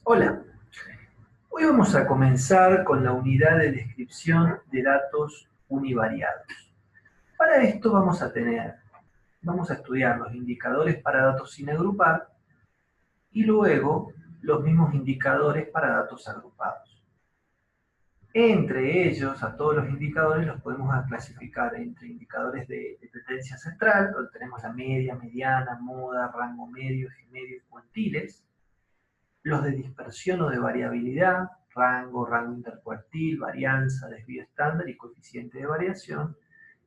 Hola, hoy vamos a comenzar con la unidad de descripción de datos univariados. Para esto vamos a estudiar los indicadores para datos sin agrupar y luego los mismos indicadores para datos agrupados. Entre ellos, a todos los indicadores los podemos clasificar entre indicadores de tendencia central, donde tenemos la media, mediana, moda, rango medio, eje medio y cuantiles. Los de dispersión o de variabilidad, rango intercuartil, varianza, desvío estándar y coeficiente de variación.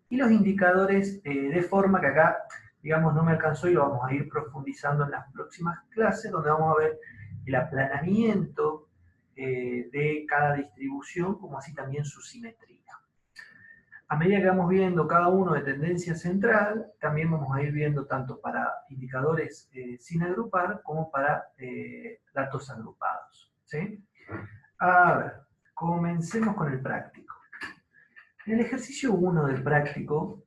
Y los indicadores de forma que acá, digamos, no me alcanzó y lo vamos a ir profundizando en las próximas clases, donde vamos a ver el aplanamiento de cada distribución, como así también su simetría. A medida que vamos viendo cada uno de tendencia central, también vamos a ir viendo tanto para indicadores sin agrupar como para datos agrupados. ¿Sí? A ver, comencemos con el práctico. En el ejercicio 1 del práctico,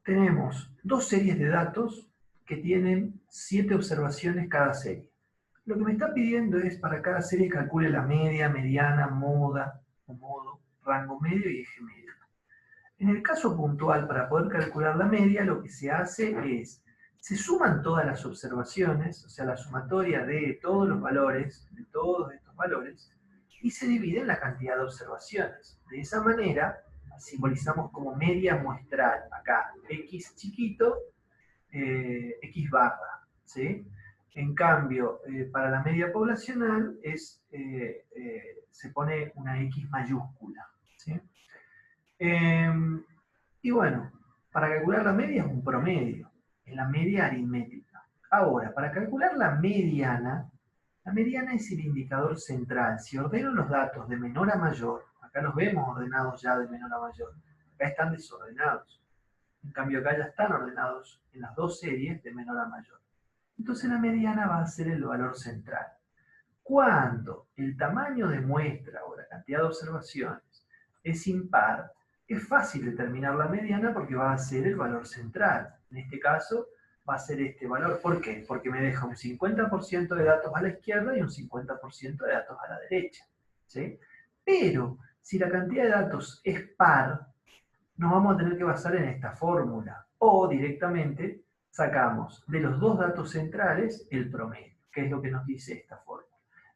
tenemos dos series de datos que tienen 7 observaciones cada serie. Lo que me está pidiendo es para cada serie calcule la media, mediana, moda o modo, rango medio y eje medio. En el caso puntual, para poder calcular la media, lo que se hace es, se suman todas las observaciones, o sea, la sumatoria de todos los valores, de todos estos valores, y se divide en la cantidad de observaciones. De esa manera, simbolizamos como media muestral, acá, x chiquito, x barra, ¿sí? En cambio, para la media poblacional se pone una x mayúscula, ¿sí? Y bueno, para calcular la media es un promedio, es la media aritmética. Ahora, para calcular la mediana es el indicador central. Si ordeno los datos de menor a mayor, acá los vemos ordenados ya de menor a mayor, acá están desordenados. En cambio, acá ya están ordenados en las dos series de menor a mayor. Entonces la mediana va a ser el valor central. Cuando el tamaño de muestra o la cantidad de observaciones es impar, es fácil determinar la mediana porque va a ser el valor central. En este caso va a ser este valor. ¿Por qué? Porque me deja un 50% de datos a la izquierda y un 50% de datos a la derecha. ¿Sí? Pero si la cantidad de datos es par, nos vamos a tener que basar en esta fórmula. O directamente sacamos de los dos datos centrales el promedio, que es lo que nos dice esta fórmula.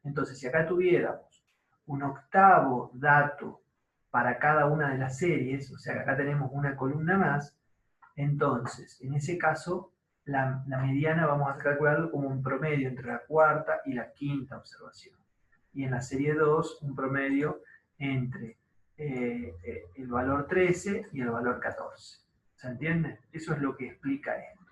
Entonces, si acá tuviéramos un octavo dato para cada una de las series, o sea que acá tenemos una columna más, entonces, en ese caso, la mediana vamos a calcularlo como un promedio entre la cuarta y la quinta observación. Y en la serie 2, un promedio entre el valor 13 y el valor 14. ¿Se entiende? Eso es lo que explica esto.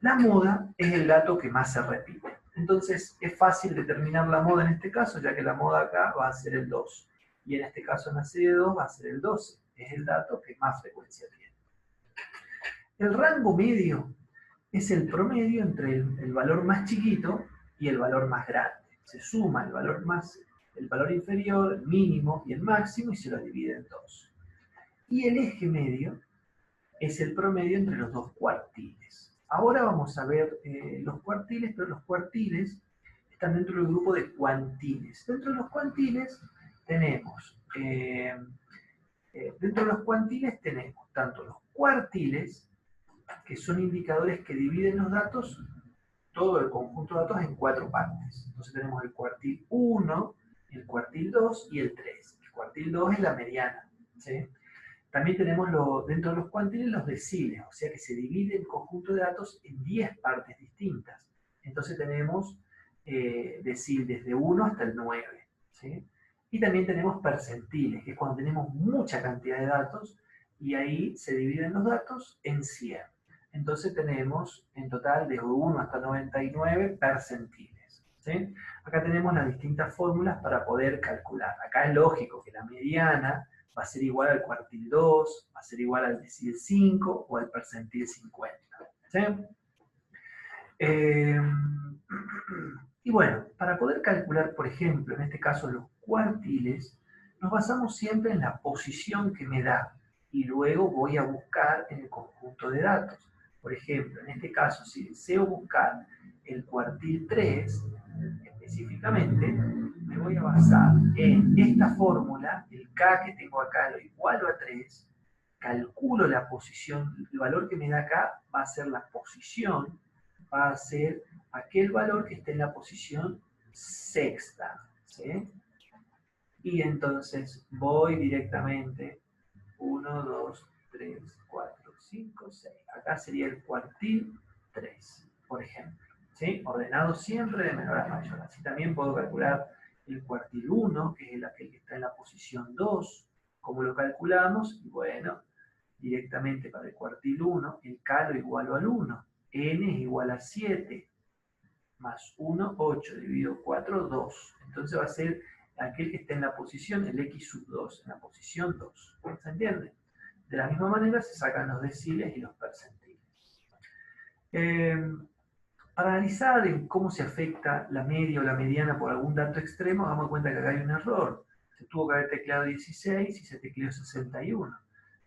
La moda es el dato que más se repite. Entonces es fácil determinar la moda en este caso, ya que la moda acá va a ser el 2. Y en este caso en la serie 2 va a ser el 12. Es el dato que más frecuencia tiene. El rango medio es el promedio entre el valor más chiquito y el valor más grande. Se suma el valor inferior, el mínimo y el máximo y se lo divide en 2. Y el eje medio es el promedio entre los dos cuartiles. Ahora vamos a ver los cuartiles, pero los cuartiles están dentro del grupo de cuantiles. Dentro de los cuantiles tenemos, tanto los cuartiles, que son indicadores que dividen los datos, todo el conjunto de datos en 4 partes. Entonces tenemos el cuartil 1, el cuartil 2 y el 3. El cuartil 2 es la mediana, ¿sí? También tenemos dentro de los cuantiles los deciles, o sea que se divide el conjunto de datos en 10 partes distintas. Entonces tenemos decil desde 1 hasta el 9. ¿Sí? Y también tenemos percentiles, que es cuando tenemos mucha cantidad de datos y ahí se dividen los datos en 100. Entonces tenemos en total de 1 hasta 99 percentiles. ¿Sí? Acá tenemos las distintas fórmulas para poder calcular. Acá es lógico que la mediana va a ser igual al cuartil 2, va a ser igual al decil 5 o al percentil 50. ¿Sí? Y bueno, para poder calcular, por ejemplo, en este caso los cuartiles, nos basamos siempre en la posición que me da y luego voy a buscar en el conjunto de datos. Por ejemplo, en este caso, si deseo buscar el cuartil 3, específicamente, me voy a basar en esta fórmula, el K que tengo acá lo igualo a 3, calculo la posición, el valor que me da acá va a ser la posición, va a ser aquel valor que esté en la posición sexta, ¿sí? Y entonces voy directamente 1, 2, 3, 4, 5, 6. Acá sería el cuartil 3, por ejemplo. ¿Sí? Ordenado siempre de menor a mayor. Así también puedo calcular el cuartil 1, que es aquel que está en la posición 2. ¿Cómo lo calculamos? Y bueno, directamente para el cuartil 1, el K lo igualo al 1. N es igual a 7, más 1, 8, dividido 4, 2. Entonces va a ser aquel que está en la posición, el X sub 2, en la posición 2. ¿Se entiende? De la misma manera se sacan los deciles y los percentiles. Para analizar en cómo se afecta la media o la mediana por algún dato extremo, damos cuenta que acá hay un error. Se tuvo que haber tecleado 16 y se tecleó 61.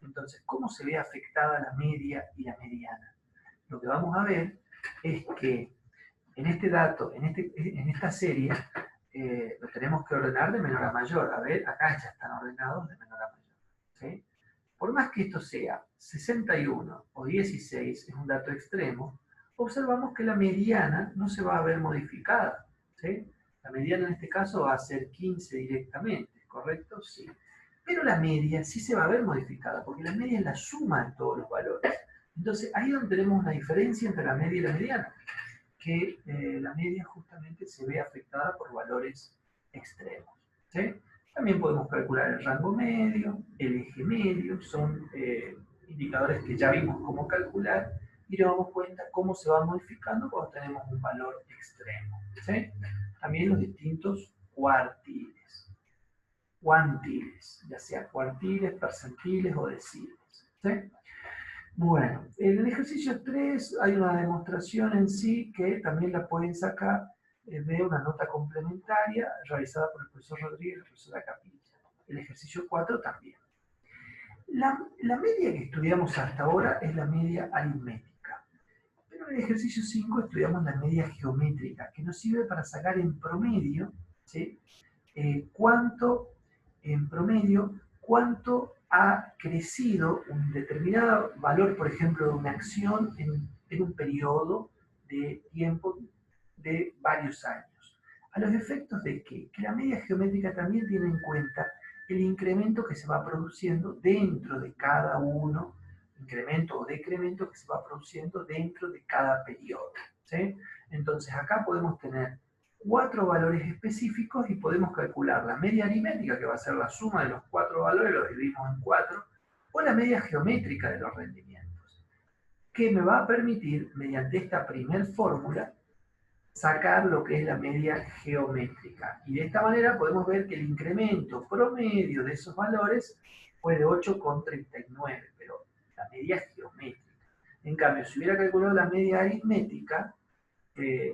Entonces, ¿cómo se ve afectada la media y la mediana? Lo que vamos a ver es que en este dato, en esta serie, lo tenemos que ordenar de menor a mayor. A ver, acá ya están ordenados de menor a mayor. ¿Sí? Por más que esto sea 61 o 16, es un dato extremo, observamos que la mediana no se va a ver modificada. ¿Sí? La mediana en este caso va a ser 15 directamente, ¿correcto? Sí. Pero la media sí se va a ver modificada, porque la media es la suma de todos los valores. Entonces, ahí es donde tenemos una diferencia entre la media y la mediana, que la media justamente se ve afectada por valores extremos. ¿Sí? También podemos calcular el rango medio, el eje medio, son indicadores que ya vimos cómo calcular y nos damos cuenta cómo se van modificando cuando tenemos un valor extremo. ¿Sí? También los distintos cuartiles, cuantiles, ya sea cuartiles, percentiles o deciles. ¿Sí? Bueno, en el ejercicio 3 hay una demostración en sí que también la pueden sacar de una nota complementaria realizada por el profesor Rodríguez y la profesora Capilla. El ejercicio 4 también. La media que estudiamos hasta ahora es la media aritmética. Pero en el ejercicio 5 estudiamos la media geométrica, que nos sirve para sacar en promedio, ¿sí? Cuánto ha crecido un determinado valor, por ejemplo, de una acción en un periodo de tiempo de varios años. A los efectos de que la media geométrica también tiene en cuenta el incremento que se va produciendo dentro de cada uno, incremento o decremento que se va produciendo dentro de cada periodo. ¿Sí? Entonces acá podemos tener 4 valores específicos y podemos calcular la media aritmética, que va a ser la suma de los 4 valores, lo dividimos en 4, o la media geométrica de los rendimientos, que me va a permitir, mediante esta primer fórmula, sacar lo que es la media geométrica. Y de esta manera podemos ver que el incremento promedio de esos valores fue de 8,39, pero la media geométrica. En cambio, si hubiera calculado la media aritmética,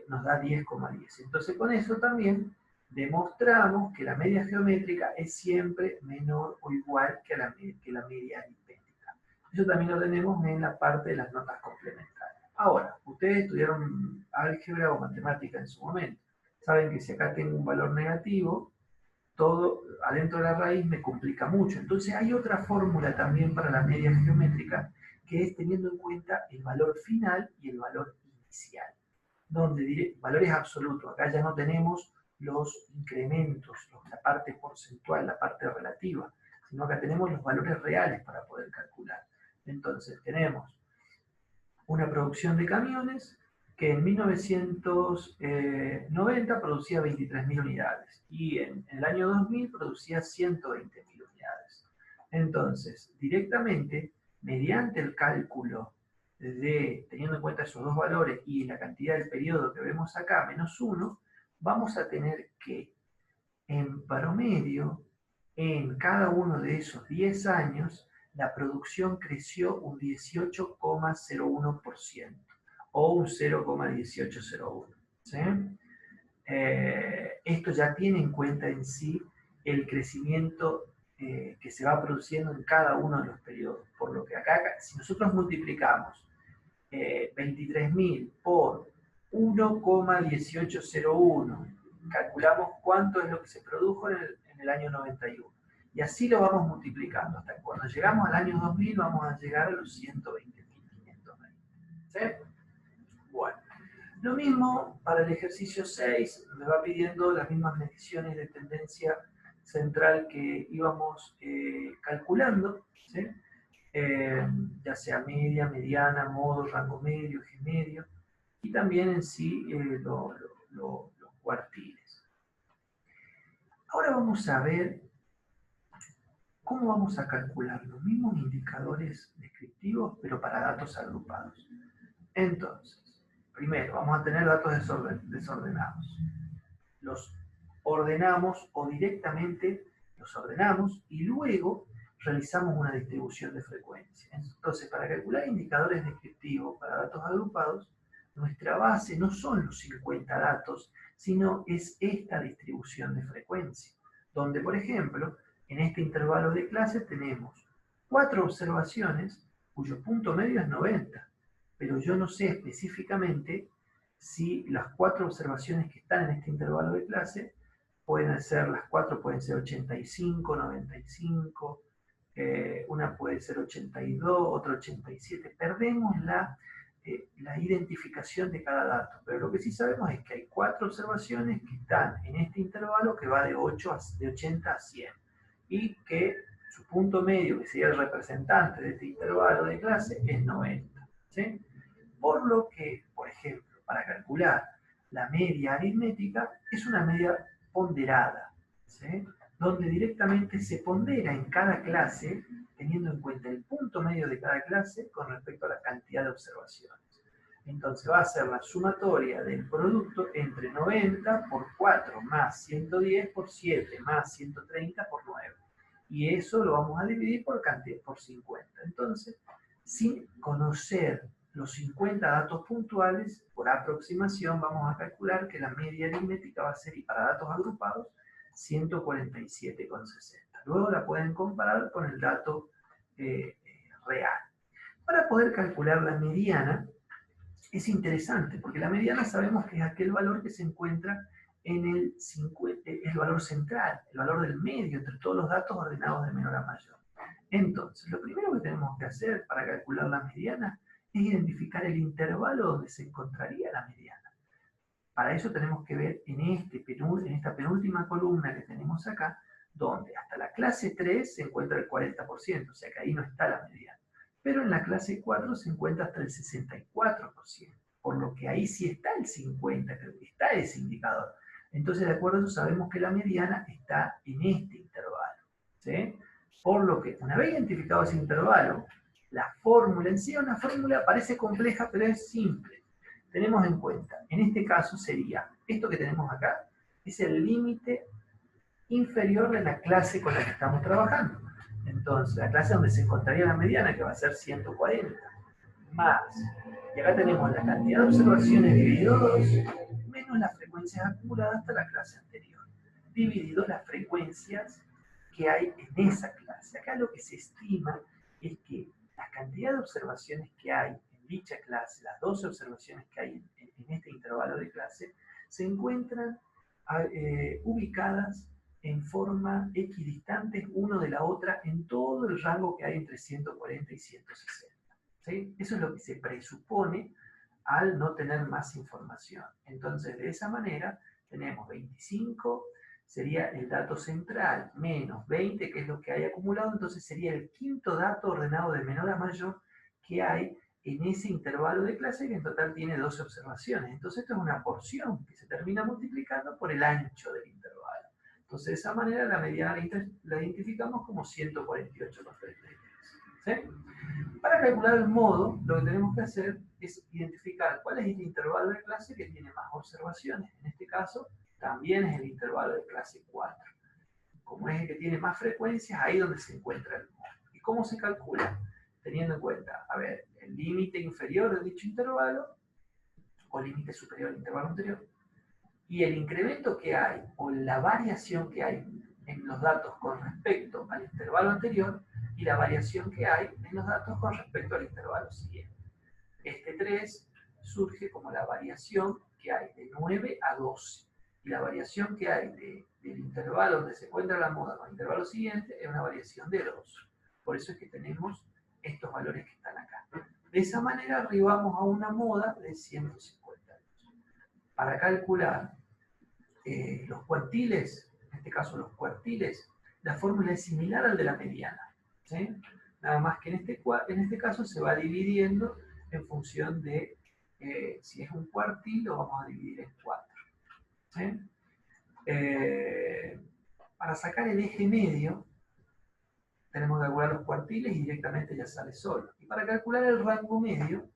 nos da 10,10. Entonces con eso también demostramos que la media geométrica es siempre menor o igual que la media aritmética. Eso también lo tenemos en la parte de las notas complementarias. Ahora, ustedes estudiaron álgebra o matemática en su momento. Saben que si acá tengo un valor negativo, todo adentro de la raíz me complica mucho. Entonces hay otra fórmula también para la media geométrica, que es teniendo en cuenta el valor final y el valor inicial, donde valores absolutos. Acá ya no tenemos los incrementos, la parte porcentual, la parte relativa, sino acá tenemos los valores reales para poder calcular. Entonces tenemos una producción de camiones que en 1990 producía 23.000 unidades y en el año 2000 producía 120.000 unidades. Entonces, directamente, mediante el cálculo teniendo en cuenta esos dos valores y la cantidad del periodo que vemos acá, menos 1, vamos a tener que, en promedio, en cada uno de esos 10 años, la producción creció un 18,01% o un 0,1801. ¿Sí? Esto ya tiene en cuenta en sí el crecimiento que se va produciendo en cada uno de los periodos. Por lo que acá, si nosotros multiplicamos 23.000 por 1,1801. Calculamos cuánto es lo que se produjo en el año 91. Y así lo vamos multiplicando. Hasta cuando llegamos al año 2000 vamos a llegar a los 120.520. ¿Sí? Bueno. Lo mismo para el ejercicio 6, me va pidiendo las mismas mediciones de tendencia central que íbamos calculando, ¿sí? Ya sea media, mediana, modo, rango medio, eje medio, y también en sí los cuartiles. Ahora vamos a ver cómo vamos a calcular los mismos indicadores descriptivos, pero para datos agrupados. Entonces, primero, vamos a tener datos desordenados. Los ordenamos o directamente los ordenamos y luego realizamos una distribución de frecuencia. Entonces, para calcular indicadores descriptivos para datos agrupados, nuestra base no son los 50 datos, sino es esta distribución de frecuencia, donde, por ejemplo, en este intervalo de clase tenemos 4 observaciones cuyo punto medio es 90, pero yo no sé específicamente si las 4 observaciones que están en este intervalo de clase pueden ser, las 4 pueden ser 85, 95, una puede ser 82, otra 87. Perdemos la identificación de cada dato, pero lo que sí sabemos es que hay 4 observaciones que están en este intervalo que va de 80 a 100 y que su punto medio, que sería el representante de este intervalo de clase, es 90. ¿Sí? Por lo que, por ejemplo, para calcular la media aritmética es una media ponderada, ¿sí? Donde directamente se pondera en cada clase teniendo en cuenta el punto medio de cada clase con respecto a la cantidad de observaciones. Entonces va a ser la sumatoria del producto entre 90 por 4 más 110 por 7 más 130 por 9. Y eso lo vamos a dividir por 50. Entonces, sin conocer los 50 datos puntuales, por aproximación vamos a calcular que la media aritmética va a ser, y para datos agrupados, 147,60. Luego la pueden comparar con el dato real. Para poder calcular la mediana, es interesante, porque la mediana sabemos que es aquel valor que se encuentra en el valor central, el valor del medio entre todos los datos ordenados de menor a mayor. Entonces, lo primero que tenemos que hacer para calcular la mediana es identificar el intervalo donde se encontraría la mediana. Para eso tenemos que ver en esta penúltima columna que tenemos acá, donde hasta la clase 3 se encuentra el 40%, o sea que ahí no está la mediana. Pero en la clase 4 se encuentra hasta el 64%, por lo que ahí sí está el 50%, creo que está ese indicador. Entonces, de acuerdo a eso, sabemos que la mediana está en este intervalo, ¿sí? Por lo que, una vez identificado ese intervalo, la fórmula en sí, una fórmula parece compleja, pero es simple. Tenemos en cuenta, en este caso sería, esto que tenemos acá, es el límite inferior de la clase con la que estamos trabajando. Entonces, la clase donde se encontraría la mediana, que va a ser 140, más, y acá tenemos la cantidad de observaciones dividido 2, menos las frecuencias acumuladas hasta la clase anterior, dividido las frecuencias que hay en esa clase. Acá lo que se estima es que la cantidad de observaciones que hay en dicha clase, las 12 observaciones que hay en este intervalo de clase, se encuentran ubicadas en forma equidistantes una de la otra en todo el rango que hay entre 140 y 160. ¿Sí? Eso es lo que se presupone al no tener más información. Entonces, de esa manera, tenemos 25, sería el dato central, menos 20, que es lo que hay acumulado, entonces sería el quinto dato ordenado de menor a mayor que hay en ese intervalo de clase, que en total tiene 12 observaciones. Entonces, esto es una porción que se termina multiplicando por el ancho del intervalo. Entonces, de esa manera, la mediana la identificamos como 148,33. ¿Sí? Para calcular el modo, lo que tenemos que hacer es identificar cuál es el intervalo de clase que tiene más observaciones. En este caso, también es el intervalo de clase 4. Como es el que tiene más frecuencias, ahí es donde se encuentra el modo. ¿Y cómo se calcula? Teniendo en cuenta, a ver, el límite inferior de dicho intervalo, o límite superior al intervalo anterior, y el incremento que hay, o la variación que hay en los datos con respecto al intervalo anterior, y la variación que hay en los datos con respecto al intervalo siguiente. Este 3 surge como la variación que hay de 9 a 12. Y la variación que hay del intervalo donde se encuentra la moda con el intervalo siguiente es una variación de 2. Por eso es que tenemos estos valores que están acá. De esa manera arribamos a una moda de 150. Para calcular los cuartiles, en este caso los cuartiles, la fórmula es similar al de la mediana, ¿sí? Nada más que en este caso se va dividiendo en función de si es un cuartil, lo vamos a dividir en 4. ¿Sí? Para sacar el eje medio, tenemos que calcular los cuartiles y directamente ya sale solo. Y para calcular el rango medio,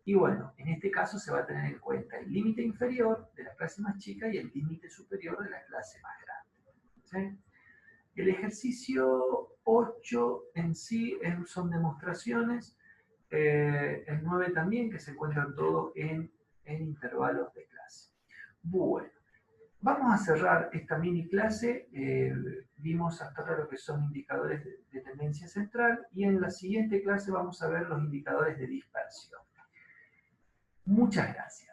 y bueno, en este caso se va a tener en cuenta el límite inferior de la clase más chica y el límite superior de la clase más grande. ¿Sí? El ejercicio 8 en sí son demostraciones, el 9 también, que se encuentran todos en intervalos de clase. Bueno, vamos a cerrar esta mini clase. Vimos hasta ahora lo que son indicadores de tendencia central y en la siguiente clase vamos a ver los indicadores de dispersión. Muchas gracias.